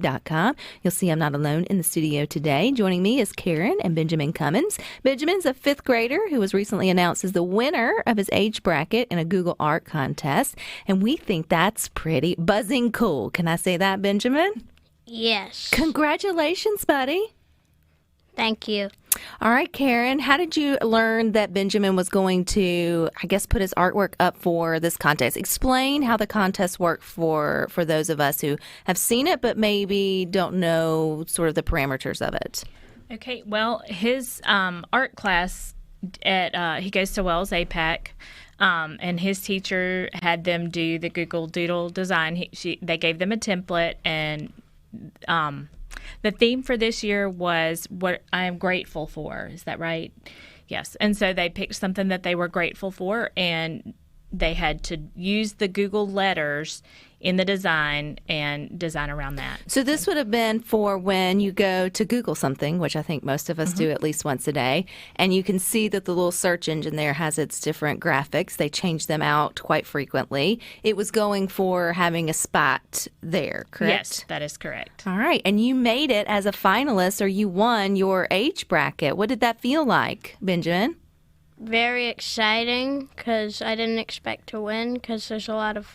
SuperTalkStudio.com. You'll see I'm not alone in the studio today. Joining me is Karen and Benjamin Cummins. Benjamin's a fifth grader who was recently announced as the winner of his age bracket in a Google Art Contest, and we think that's pretty buzzing cool. Can I say that, Benjamin? Yes. Congratulations, buddy. Thank you. All right, Karen, how did you learn that Benjamin was going to, put his artwork up for this contest? Explain how the contest worked for those of us who have seen it but maybe don't know sort of the parameters of it. Okay, well, his art class he goes to Wells APAC, and his teacher had them do the Google Doodle design. They gave them a template, and the theme for this year was what I am grateful for. Is that right? Yes. And so they picked something that they were grateful for, and they had to use the Google letters in the design and design around that. So this would have been for when you go to Google something, which I think most of us do at least once a day, and you can see that the little search engine there has its different graphics. They change them out quite frequently. It was going for having a spot there, correct? Yes, that is correct. All right. And you made it as a finalist, or you won your age bracket. What did that feel like, Benjamin? Very exciting because I didn't expect to win because there's a lot of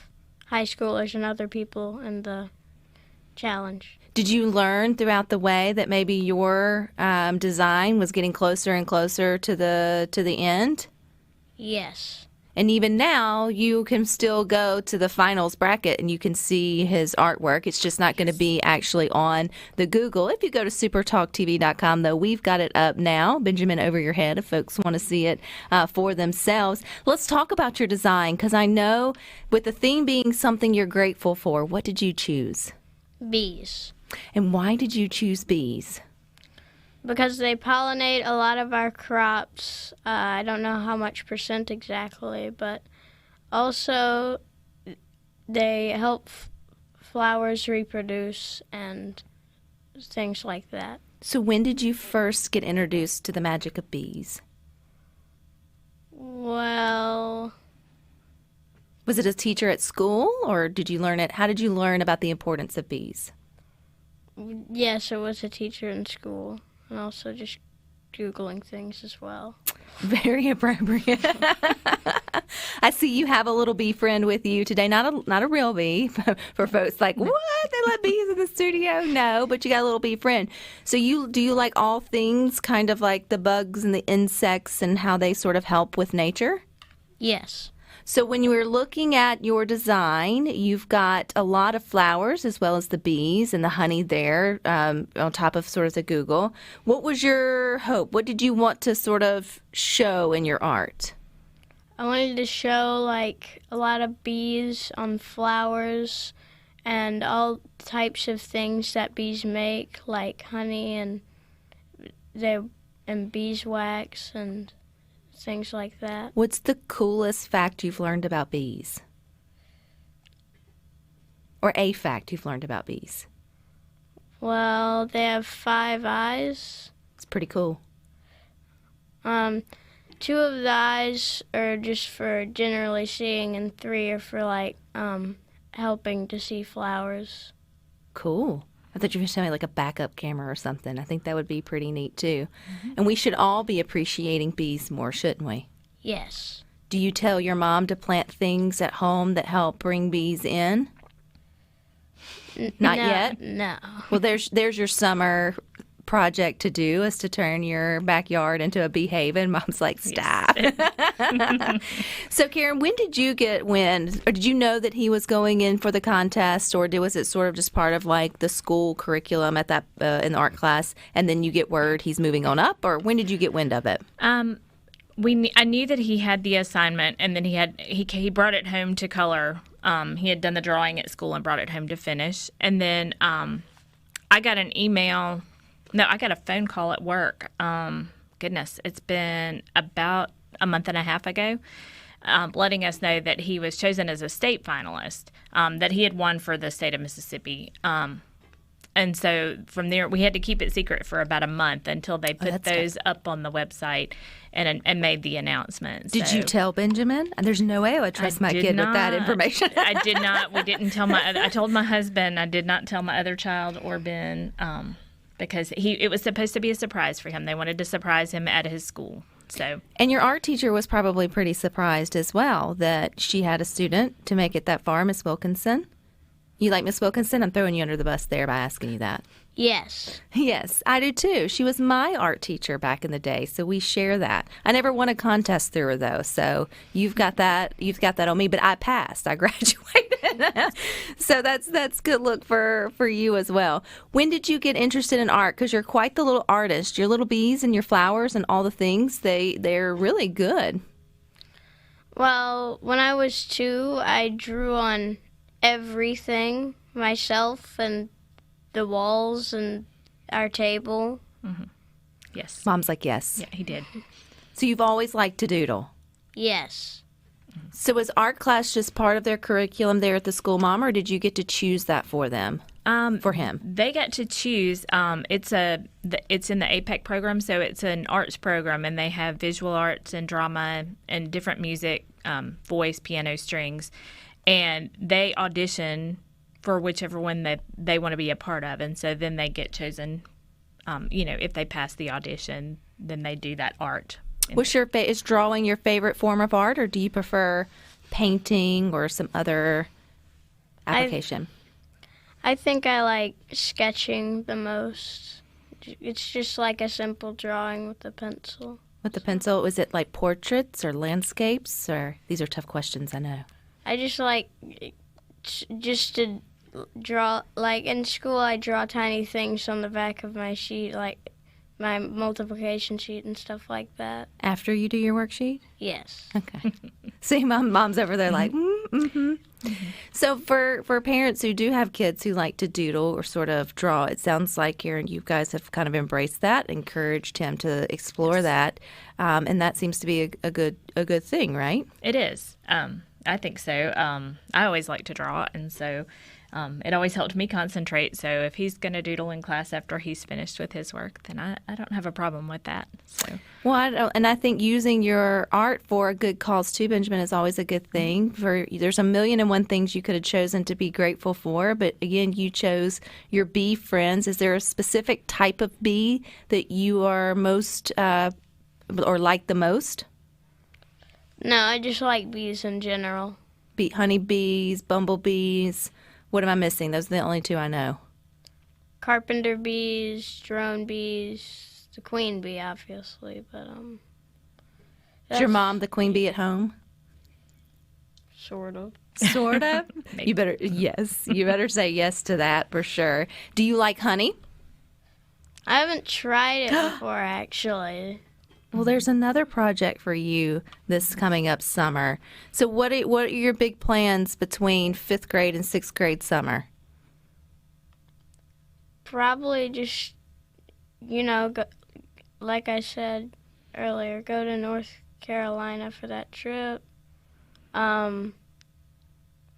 high schoolers and other people in the challenge. Did you learn throughout the way that maybe your design was getting closer and closer to the end? Yes. And even now, you can still go to the finals bracket and you can see his artwork. It's just not going to be actually on the Google. If you go to supertalktv.com, though, we've got it up now. Benjamin, over your head if folks want to see it for themselves. Let's talk about your design, because I know with the theme being something you're grateful for, what did you choose? Bees. And why did you choose bees? Because they pollinate a lot of our crops. I don't know how much percent exactly, but also they help flowers reproduce and things like that. So when did you first get introduced to the magic of bees? Well, was it a teacher at school, or did you learn it? How did you learn about the importance of bees? Yes, it was a teacher in school. And also just Googling things as well. Very appropriate. I see you have a little bee friend with you today. Not a real bee for folks like, what? They let bees in the studio? No, but you got a little bee friend. So do you like all things, kind of like the bugs and the insects and how they sort of help with nature? Yes. So when you were looking at your design, you've got a lot of flowers as well as the bees and the honey there on top of sort of the Google. What was your hope? What did you want to sort of show in your art? I wanted to show like a lot of bees on flowers and all types of things that bees make, like honey and beeswax and things like that. What's the coolest fact you've learned about bees? Or a fact you've learned about bees? Well, they have 5 eyes. It's pretty cool. 2 of the eyes are just for generally seeing, and 3 are for like helping to see flowers. Cool. I thought you were showing like a backup camera or something. I think that would be pretty neat too. And we should all be appreciating bees more, shouldn't we? Yes. Do you tell your mom to plant things at home that help bring bees in? Not yet? No. Well, there's your summer project to do, is to turn your backyard into a bee haven. Mom's like, stop. Yes. So, Karen, when did you get wind, or did you know that he was going in for the contest, or was it sort of just part of like the school curriculum at that in the art class, and then you get word he's moving on up, or when did you get wind of it? I knew that he had the assignment, and then he brought it home to color. He had done the drawing at school and brought it home to finish, and then I got an email. No, I got a phone call at work. Goodness, it's been about a month and a half ago, letting us know that he was chosen as a state finalist, that he had won for the state of Mississippi. And so from there, we had to keep it secret for about a month until they put that's those up on the website and made the announcement. Did you tell Benjamin? There's no way I would trust my kid with that information. I did not. We didn't tell I told my husband. I did not tell my other child or Ben because it was supposed to be a surprise for him. They wanted to surprise him at his school. So. And your art teacher was probably pretty surprised as well that she had a student to make it that far, Miss Wilkinson. You like Miss Wilkinson? I'm throwing you under the bus there by asking you that. Yes. Yes, I do too. She was my art teacher back in the day, so we share that. I never won a contest through her though, so you've got that on me, but I passed. I graduated. So that's good look for you as well. When did you get interested in art? Because you're quite the little artist. Your little bees and your flowers and all the things, they're really good. Well, when I was 2, I drew on everything myself and the walls and our table. Mm-hmm. Yes. Mom's like, yes. Yeah, he did. So you've always liked to doodle? Yes. So was art class just part of their curriculum there at the school, Mom, or did you get to choose that for them? For him? They got to choose. It's in the APAC program, so it's an arts program, and they have visual arts and drama and different music, voice, piano, strings. And they audition for whichever one that they want to be a part of. And so then they get chosen, if they pass the audition, then they do that art. Is drawing your favorite form of art, or do you prefer painting or some other application? I think I like sketching the most. It's just like a simple drawing with a pencil. With the pencil, was it like portraits or landscapes? Or these are tough questions, I know. I just like just to draw, like in school I draw tiny things on the back of my sheet, like my multiplication sheet and stuff like that. After you do your worksheet? Yes. Okay. See, mom's over there like, mm-hmm. So for parents who do have kids who like to doodle or sort of draw, it sounds like, Karen, you guys have kind of embraced that, encouraged him to explore that, and that seems to be a good thing, right? It is. I think so. I always like to draw, and so it always helped me concentrate. So if he's going to doodle in class after he's finished with his work, then I don't have a problem with that. So. Well, I think using your art for a good cause too, Benjamin, is always a good thing. There's 1,000,001 things you could have chosen to be grateful for, but again, you chose your bee friends. Is there a specific type of bee that you are most or like the most? No, I just like bees in general. Honeybees, bumblebees. What am I missing? Those are the only 2 I know. Carpenter bees, drone bees, the queen bee, obviously, but Is your mom the queen bee at home? Sort of. Sort of? You better say yes to that for sure. Do you like honey? I haven't tried it before, actually. Well, there's another project for you this coming up summer. So what are your big plans between 5th grade and 6th grade summer? Probably just, go, like I said earlier, go to North Carolina for that trip.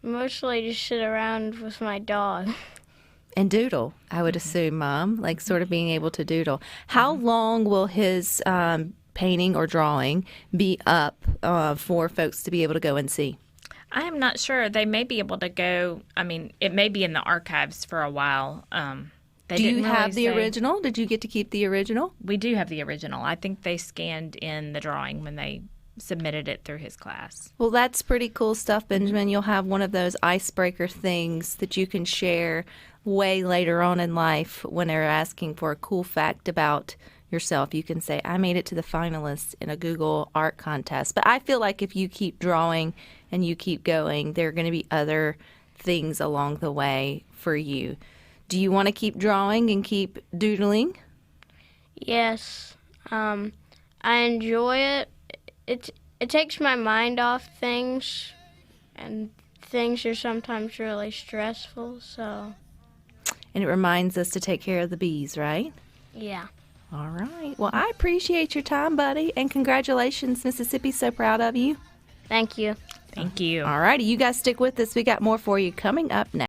Mostly just sit around with my dog. And doodle, I would assume, Mom, like sort of being able to doodle. How long will his painting or drawing be up for folks to be able to go and see? I'm not sure. They may be able to go. I mean, it may be in the archives for a while. Do you have the original? Did you get to keep the original? We do have the original. I think they scanned in the drawing when they submitted it through his class. Well, that's pretty cool stuff, Benjamin. You'll have one of those icebreaker things that you can share way later on in life when they're asking for a cool fact about yourself. You can say, I made it to the finalists in a Google Art Contest. But I feel like if you keep drawing and you keep going, there are going to be other things along the way for you. Do you want to keep drawing and keep doodling? Yes. I enjoy it. It takes my mind off things, and things are sometimes really stressful, so. And it reminds us to take care of the bees, right? Yeah. All right. Well, I appreciate your time, buddy, and congratulations, Mississippi. So proud of you. Thank you. Thank you. All righty. You guys stick with us. We got more for you coming up next.